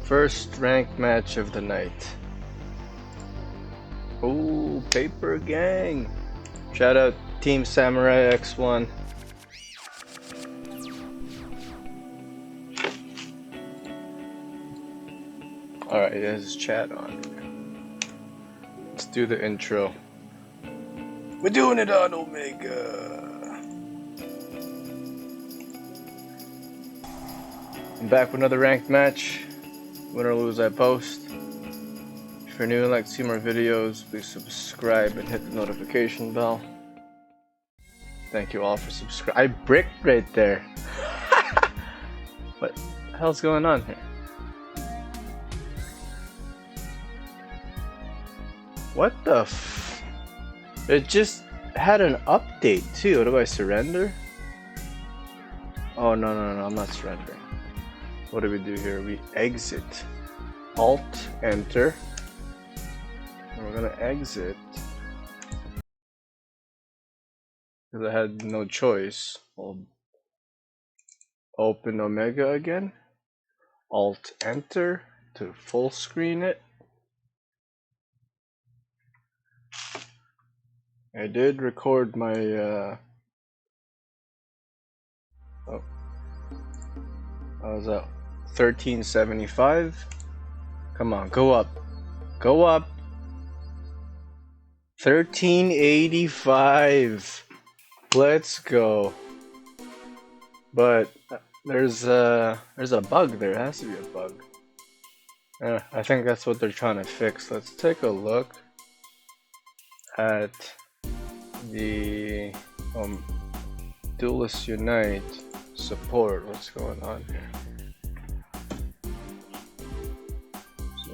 First ranked match of the night. Oh, Paper Gang. Shout out Team Samurai X1. Alright, there's chat on. Let's do the intro. We're doing it on Omega. I'm back with another ranked match. Win or lose, I post. If you're new and like to see more videos, please subscribe and hit the notification bell. Thank you all for subscribing. I bricked right there. What the hell's going on here? What the f... It just had an update too. What do I surrender? Oh no, I'm not surrendering. What do we do here? We exit. Alt, enter. And we're gonna exit. Because I had no choice. I'll open Omega again. Alt, enter to full screen it. I did record my I was at 1375. Come on, go up. Go up. 1385. Let's go. But there's a bug. There has to be a bug. I think that's what they're trying to fix. Let's take a look at the Duelist Unite support. What's going on here? So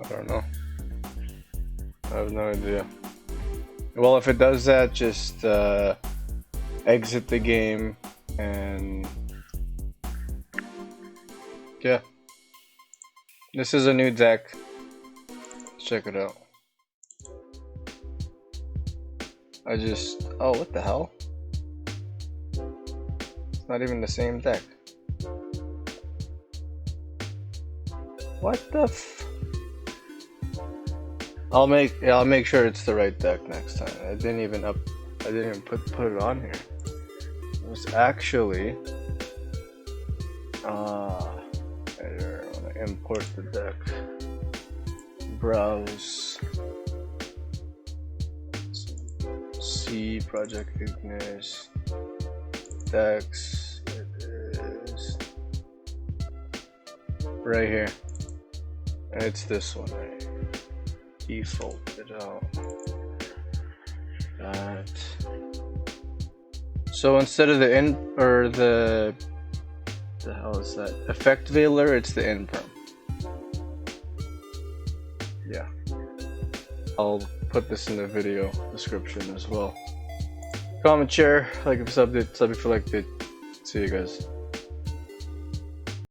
I don't know. I have no idea. Well, if it does that, just exit the game and yeah. This is a new deck. Let's check it out. Oh, what the hell? It's not even the same deck. What the f... I'll make sure it's the right deck next time. I didn't even put it on here. It was actually I want to import the deck. Browse. C Project Ignis decks. It is right here. And it's this one right here. Default it out. That. So instead of the the hell is that? Effect Veiler, it's the Imperm. Yeah. I'll put this in the video description as well. Comment, share, like if you subbed it, sub if you liked it. See you guys.